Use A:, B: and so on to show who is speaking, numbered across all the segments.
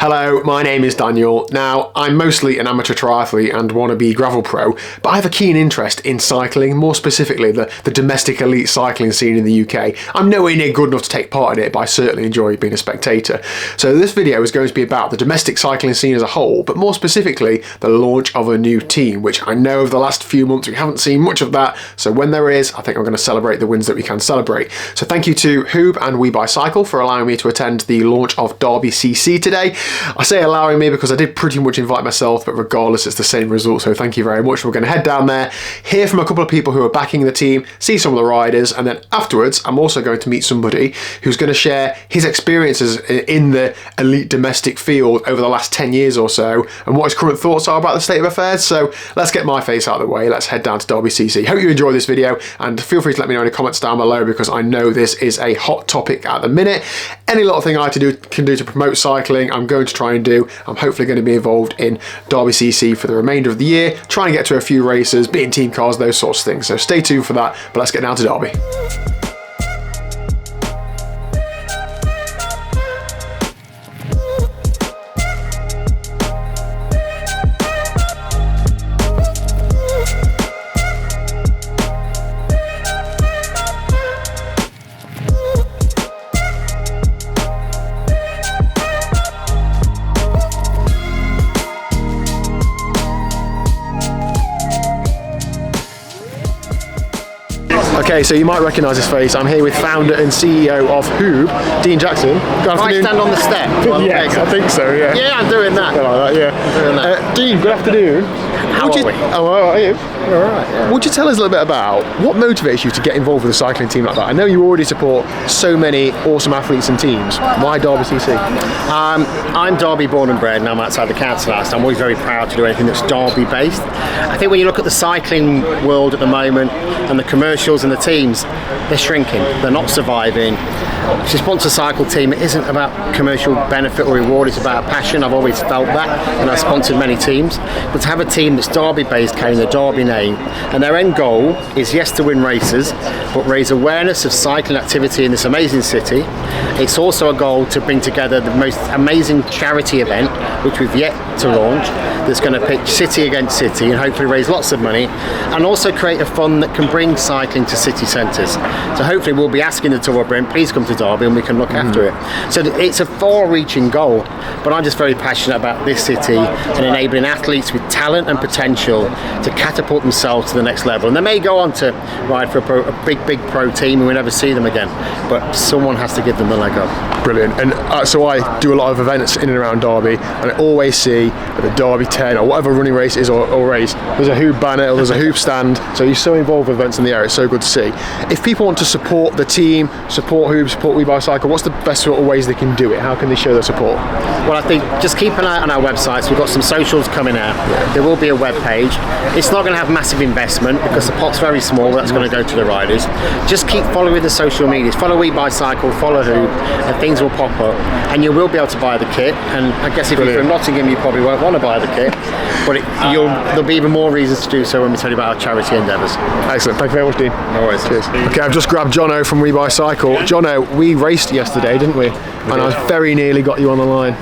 A: Hello, my name is Daniel. Now, I'm mostly an amateur triathlete and wannabe gravel pro, but I have a keen interest in cycling, more specifically the domestic elite cycling scene in the UK. I'm nowhere near good enough to take part in it, but I certainly enjoy being a spectator. So this video is going to be about the domestic cycling scene as a whole, but more specifically, the launch of a new team, which I know over the last few months we haven't seen much of that, so when there is, I think I'm going to celebrate the wins that we can celebrate. So thank you to Hoob and WeBuyCycle for allowing me to attend the launch of Derby CC today. I say allowing me because I did pretty much invite myself, but regardless it's the same result, so thank you very much. We're going to head down there, hear from a couple of people who are backing the team, see some of the riders, and then afterwards I'm also going to meet somebody who's going to share his experiences in the elite domestic field over the last 10 years or so and what his current thoughts are about the state of affairs. So let's get my face out of the way, let's head down to Derby CC. Hope you enjoy this video and feel free to let me know in the comments down below because I know this is a hot topic at the minute. Any little thing I can do to promote cycling, I'm going to try and do. I'm hopefully going to be involved in Derby CC for the remainder of the year, try and get to a few races, be in team cars, those sorts of things. So stay tuned for that, but let's get down to Derby. Okay, so you might recognise his face. I'm here with founder and CEO of Hoob, Dean Jackson. Good afternoon.
B: I stand on the step?
A: Yes, I think so, yeah.
B: Yeah, I'm doing that.
A: Like that, yeah.
B: I'm doing that.
A: Dean, good afternoon.
B: How are we?
A: Oh, how are you?
B: We're alright, yeah.
A: Would you tell us a little bit about what motivates you to get involved with a cycling team like that? I know you already support so many awesome athletes and teams. Why Derby CC?
B: I'm Derby born and bred and I'm outside the council house. I'm always very proud to do anything that's Derby based. I think when you look at the cycling world at the moment and the commercials and the teams, they're shrinking, they're not surviving. If you sponsor a cycle team, it isn't about commercial benefit or reward, it's about passion. I've always felt that and I've sponsored many teams. But to have a team that's Derby based, carrying the Derby name, and their end goal is yes to win races, but raise awareness of cycling activity in this amazing city. It's also a goal to bring together the most amazing charity event, which we've yet to launch, that's going to pitch city against city and hopefully raise lots of money, and also create a fund that can bring cycling to city centres. So hopefully we'll be asking the Tour Brent, please come to Derby and we can look after it. So it's a far-reaching goal, but I'm just very passionate about this city and enabling athletes with talent and potential to catapult themselves to the next level. And they may go on to ride for a big pro team and we never see them again, but someone has to give them the leg up.
A: Brilliant. And so I do a lot of events in and around Derby, and I always see at the Derby 10 or whatever running race is or race, there's a Hoob banner or there's a Hoob stand. So you're so involved with events in the area, it's so good to see. If people want to support the team, support Hoob, support WeBuyCycle, what's the best sort of ways they can do it? How can they show their support?
B: Well, I think just keep an eye on our websites. We've got some socials coming out. Yeah. There will be a web page. It's not going to have massive investment because the pot's very small. That's going to go to the riders. Just keep following the social medias. Follow WeBuyCycle, follow Hoob, and things will pop up. And you will be able to buy the kit. And I guess if you're from Nottingham, you probably won't want to buy the kit. But there'll be even more reasons to do so when we tell you about our charity endeavours.
A: Excellent. Thank you very much, Dean.
B: No worries.
A: Cheers. Okay, I've just grabbed Jono from WeBuyCycle. Jono, we raced yesterday, didn't we? And I very nearly got you on the line.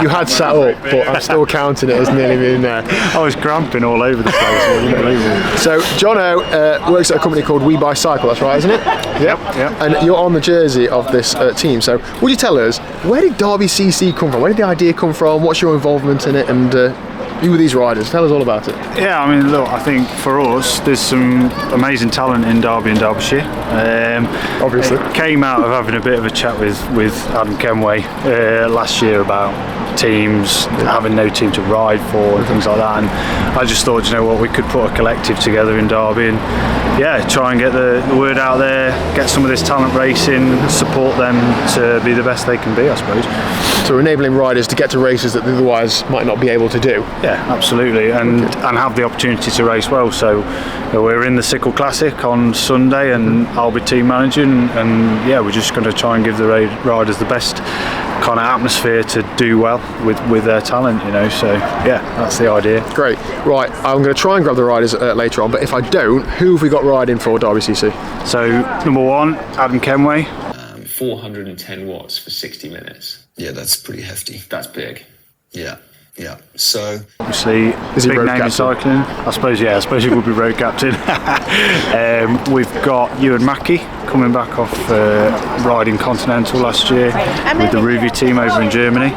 A: You had sat up, but I'm still counting it as nearly being there.
C: I was cramping all over the place. Unbelievable.
A: So Jono works at a company called WeBuyCycle, that's right, isn't it?
C: Yep.
A: And you're on the jersey of this team. So would you tell us, where did Derby CC come from? Where did the idea come from? What's your involvement in it? And who are these riders? Tell us all about it.
C: Yeah, I mean, look, I think for us, there's some amazing talent in Derby and Derbyshire.
A: Obviously.
C: It came out of having a bit of a chat with Adam Kenway last year about teams, having no team to ride for and things like that, and I just thought, you know what, we could put a collective together in Derby and yeah, try and get the word out there, get some of this talent racing, support them to be the best they can be, I suppose.
A: So enabling riders to get to races that they otherwise might not be able to do.
C: Yeah, absolutely, and have the opportunity to race well. So we're in the Sickle Classic on Sunday and I'll be team managing, and yeah, we're just going to try and give the riders the best kind of atmosphere to do well with their talent, you know. So yeah, that's the idea.
A: Great. Right, I'm going to try and grab the riders later on, but if I don't, who have we got riding for Derby CC?
C: So number one, Adam Kenway.
D: 410 watts for 60 minutes.
E: Yeah, that's pretty hefty.
D: That's big. Yeah. So
C: obviously,
A: Is he
C: big
A: road
C: name in
A: captain?
C: cycling. I suppose he would be road captain. We've got Ewan Mackey coming back off riding Continental last year with the Ruby team over in Germany.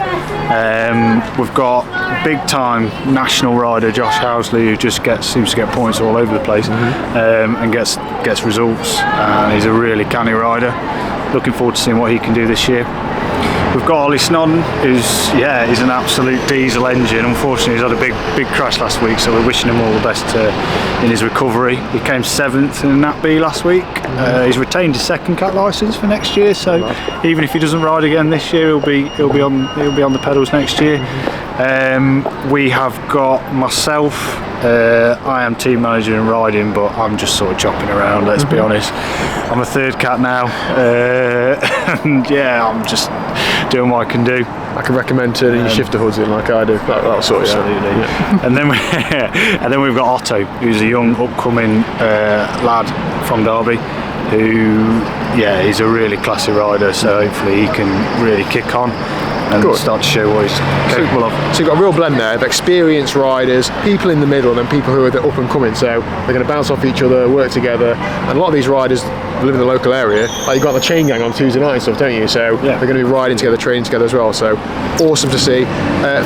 C: We've got big time national rider Josh Housley, who just seems to get points all over the place and gets results. And he's a really canny rider. Looking forward to seeing what he can do this year. We've got Ollie Snodden, who's an absolute diesel engine. Unfortunately, he's had a big crash last week, so we're wishing him all the best in his recovery. He came 7th in Nat B last week. He's retained his second cat licence for next year, so even if he doesn't ride again this year, he'll be on the pedals next year. We have got myself. I am team manager in riding, but I'm just sort of chopping around, let's be honest. I'm a third cat now, and I'm just doing what I can do.
A: I can recommend turning your shifter hoods in like I do. That sort of
C: absolutely. Yeah. And then we've got Otto, who's a young upcoming lad from Derby, who he's a really classy rider, so hopefully he can really kick on and start to show what he's capable of.
A: So you've got a real blend there of experienced riders, people in the middle, and then people who are the up and coming. So they're going to bounce off each other, work together. And a lot of these riders live in the local area. Like you've got the chain gang on Tuesday night and stuff, don't you? So they're going to be riding together, training together as well. So awesome to see.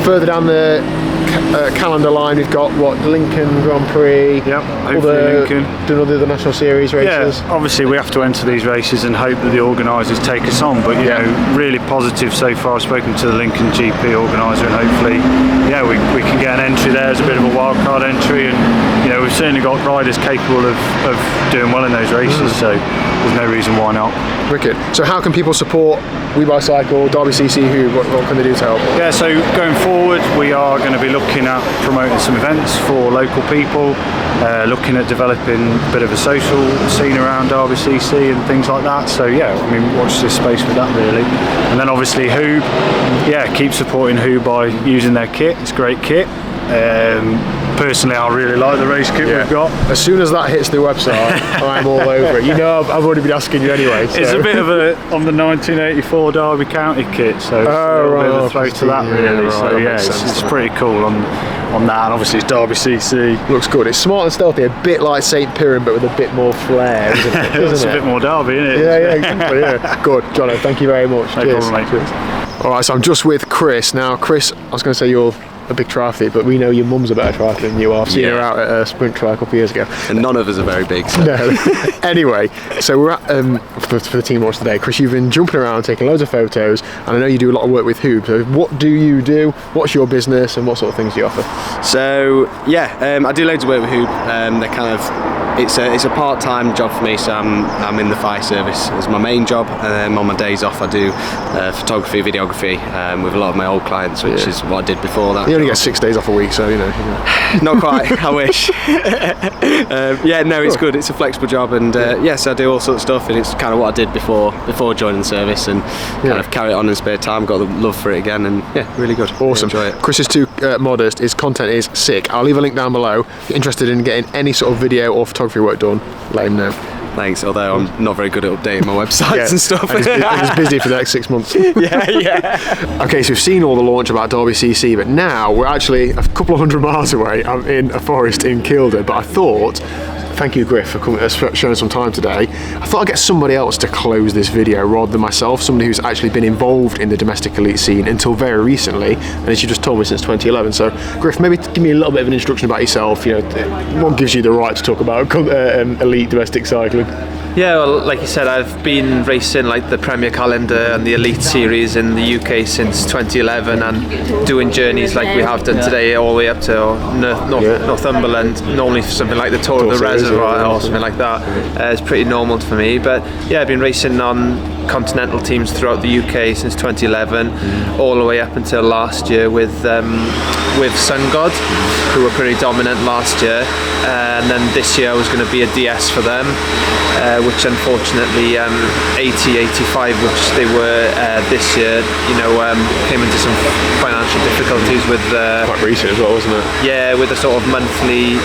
A: Further down the calendar line, we've got Lincoln Grand Prix.
C: Lincoln.
A: Doing all the other national series races.
C: Yeah, obviously we have to enter these races and hope that the organisers take us on. But you know, really positive so far. I've spoken to the Lincoln GP organiser, and hopefully, we can get an entry there as a bit of a wild card entry. And you know, we've certainly got riders capable of doing well in those races. So there's no reason why not.
A: Wicked. So how can people support We Bicycle, Derby CC? What can they do to help?
C: Yeah, so going forward, we are going to be looking at promoting some events for local people, looking at developing a bit of a social scene around Derby CC and things like that. So watch this space with that really. And then obviously Hoob, keep supporting Hoob by using their kit. It's a great kit. Personally, I really like the race kit we've got.
A: As soon as that hits the website, I'm all over it. You know, I've already been asking you anyway. So.
C: It's a bit of on the 1984 Derby County kit, so it's a little bit of a throw to that really. So it's pretty cool on that, and obviously it's Derby CC.
A: Looks good. It's smart and stealthy, a bit like St. Piran, but with a bit more flair, isn't it?
C: It's a bit more Derby, isn't it?
A: Yeah, exactly. Yeah. Good, Jono. Thank you very much.
C: No
A: Cheers.
C: problem, mate.
A: All right, so I'm just with Chris now. Chris, I was going to say you're a big triathlete, but we know your mum's a better triathlete than you are. I've seen her out at a sprint trial a couple of years ago.
E: And none of us are very big. So.
A: No. Anyway, so we're at for the team watch today. Chris, you've been jumping around, taking loads of photos, and I know you do a lot of work with Hoob. So what do you do? What's your business, and what sort of things do you offer?
E: So I do loads of work with Hoob. They're kind of it's a part-time job for me. So I'm in the fire service as my main job, and then on my days off I do photography, videography with a lot of my old clients, which is what I did before that.
A: You only get 6 days off a week, so you know.
E: Not quite. I wish. It's good. It's a flexible job, and so I do all sorts of stuff, and it's kind of what I did before joining the service, and kind of carry it on in spare time. Got the love for it again, and really good.
A: Awesome.
E: Really enjoy it.
A: Chris is too modest. His content is sick. I'll leave a link down below. If you're interested in getting any sort of video or photography work done, let him know.
E: Thanks, although I'm not very good at updating my websites and stuff.
A: He's busy for the next 6 months. Okay, so we've seen all the launch about Derby CC, but now we're actually a couple of 100 miles away. I'm in a forest in Kielder, but I thought, thank you Griff for showing some time today. I thought I'd get somebody else to close this video rather than myself, somebody who's actually been involved in the domestic elite scene until very recently, and as you just told me, since 2011. So Griff, maybe give me a little bit of an introduction about yourself. You know, what gives you the right to talk about elite domestic cycling?
F: Yeah, well, like you said, I've been racing like the Premier Calendar and the Elite Series in the UK since 2011, and doing journeys like we have done today all the way up to Northumberland, normally something like the Tour of the Reservoir or something like that. It's pretty normal for me, but I've been racing on continental teams throughout the UK since 2011, all the way up until last year with Sun God, who were pretty dominant last year, and then this year I was going to be a DS for them, which unfortunately 85, which they were this year, came into some financial difficulties with
A: quite recent as well, wasn't it?
F: Yeah, with the sort of monthly,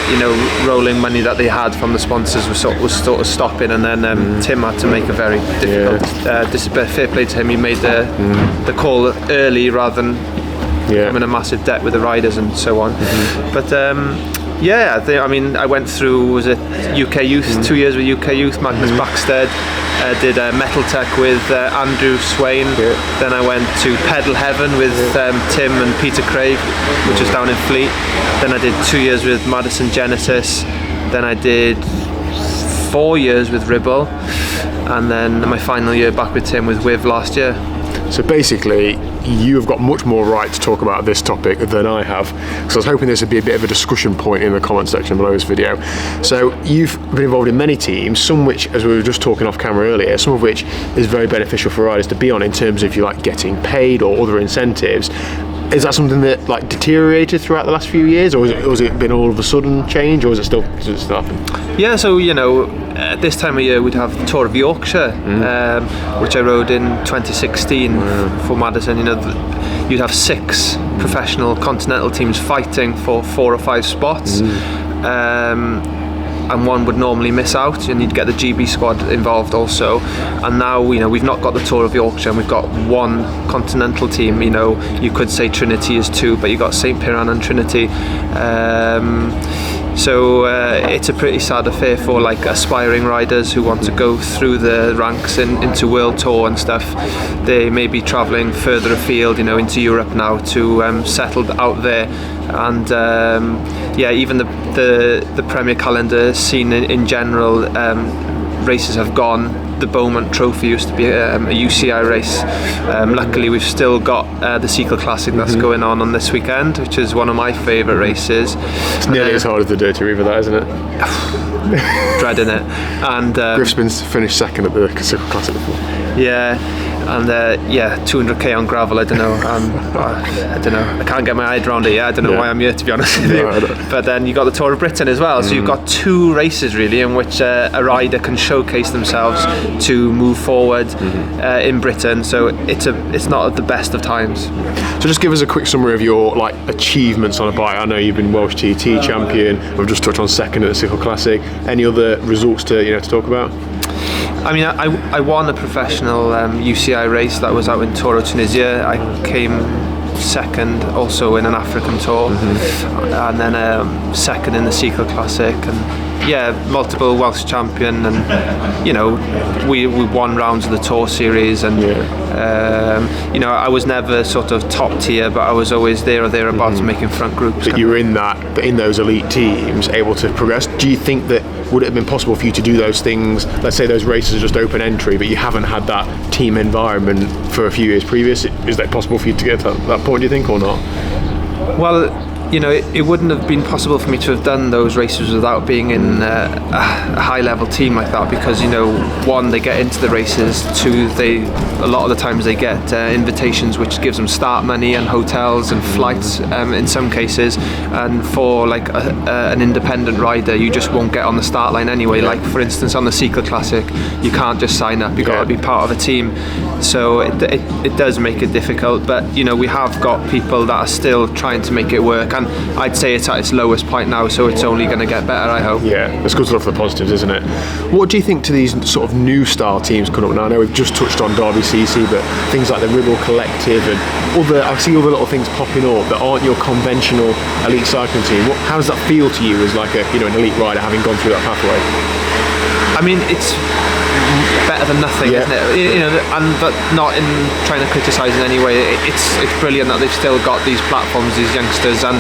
F: rolling money that they had from the sponsors was sort of stopping, and then Tim had to make a very difficult. Fair play to him. He made the call early rather than I'm in a massive debt with the riders and so on. But yeah, I went through, was it UK Youth, 2 years with UK Youth, Magnus Backstead. Did Metal Tech with Andrew Swain. Then I went to Pedal Heaven with Tim and Peter Craig, which is down in Fleet. Then I did 2 years with Madison Genesis. Then I did 4 years with Ribble, and then my final year back with Tim with Wiv last year.
A: So basically, you've got much more right to talk about this topic than I have, because I was hoping this would be a bit of a discussion point in the comment section below this video. So you've been involved in many teams, some which, as we were just talking off camera earlier, some of which is very beneficial for riders to be on in terms of, if you like, getting paid or other incentives. Is that something that like deteriorated throughout the last few years, or has it been all of a sudden change, or is it still happen?
F: Yeah, so this time of year we'd have the Tour of Yorkshire, which I rode in 2016 for Madison. You'd have 6 professional continental teams fighting for 4 or 5 spots. And one would normally miss out, and you'd get the GB squad involved also. And now we've not got the Tour of Yorkshire, and we've got 1 continental team. You could say Trinity is 2, but you've got St Piran and Trinity. So it's a pretty sad affair for like aspiring riders who want to go through the ranks into World Tour and stuff. They may be travelling further afield, into Europe now to settle out there. And even the Premier calendar scene in general, races have gone. The Beaumont Trophy used to be a UCI race. Luckily, we've still got the Sequel Classic that's going on this weekend, which is one of my favourite races.
A: It's nearly as hard as the Dirty River, that, isn't it?
F: Dreading it. And
A: Griff's been finished second at the Sequel Classic before.
F: Yeah. And 200k on gravel. I don't know. I don't know. I can't get my head around it yet. I don't know why I'm here, to be honest with you. But then you got the Tour of Britain as well. So you've got 2 races really in which a rider can showcase themselves to move forward in Britain. So it's not at the best of times.
A: So just give us a quick summary of your achievements on a bike. I know you've been Welsh TT champion. We've just touched on second at the Sequel Classic. Any other results to talk about?
F: I mean, I won a professional UCI race that was out in Toro, Tunisia. I came second also in an African tour, and then second in the Sequel Classic, and multiple Welsh champion, and we won rounds of the Tour series, and I was never sort of top tier, but I was always there or thereabouts making front groups.
A: But you were in those elite teams, able to progress. Do you think that would it have been possible for you to do those things? Let's say those races are just open entry, but you haven't had that team environment for a few years previous. Is that possible for you to get to that point, do you think, or not?
F: Well, it wouldn't have been possible for me to have done those races without being in a high level team like that, because 1, they get into the races, 2, a lot of the times they get invitations which gives them start money and hotels and flights in some cases, and for like an independent rider you just won't get on the start line anyway. Like for instance on the Sequel Classic you can't just sign up, you've got to be part of a team, so it does make it difficult. But we have got people that are still trying to make it work, and I'd say it's at its lowest point now, so it's only going to get better, I hope.
A: Yeah, it's good to look for the positives, isn't it? What do you think to these sort of new style teams coming up now? I know we've just touched on Derby CC, but things like the Ribble Collective and I see other little things popping up that aren't your conventional elite cycling team. How does that feel to you as like an elite rider, having gone through that pathway?
F: I mean, it's better than nothing, isn't it? But not in trying to criticise in any way. It's brilliant that they've still got these platforms, these youngsters, and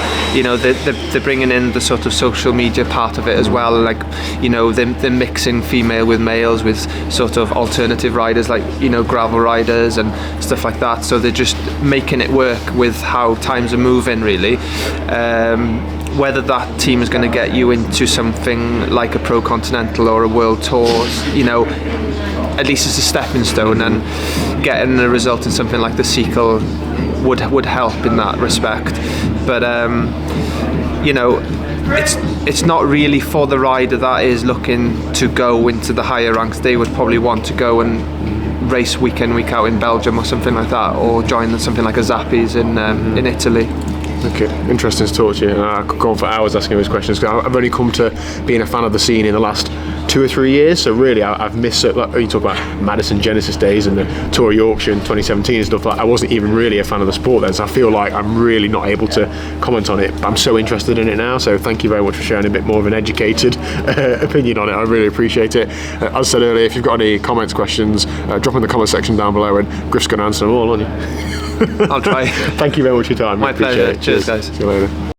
F: they're bringing in the sort of social media part of it as well. Like they're mixing female with males with sort of alternative riders, like gravel riders and stuff like that. So they're just making it work with how times are moving, really. Whether that team is going to get you into something like a Pro Continental or a World Tour, at least it's a stepping stone, and getting a result in something like the Sequel would help in that respect. But it's not really for the rider that is looking to go into the higher ranks. They would probably want to go and race week in, week out in Belgium or something like that, or join something like a Zappi's in Italy.
A: Okay, interesting to talk to you. I could go on for hours asking those questions. I've only come to being a fan of the scene in the last 2 or 3 years. So really, I've missed. Like, you talk about Madison Genesis days and the Tour of Yorkshire in 2017 and stuff. Like, I wasn't even really a fan of the sport then, so I feel like I'm really not able to comment on it. But I'm so interested in it now. So thank you very much for sharing a bit more of an educated opinion on it. I really appreciate it. As I said earlier, if you've got any comments, questions, drop in the comment section down below, and Griff's going to answer them all, aren't you?
F: I'll try.
A: Thank you very much for your time.
F: My pleasure. Cheers, guys.
A: See you later.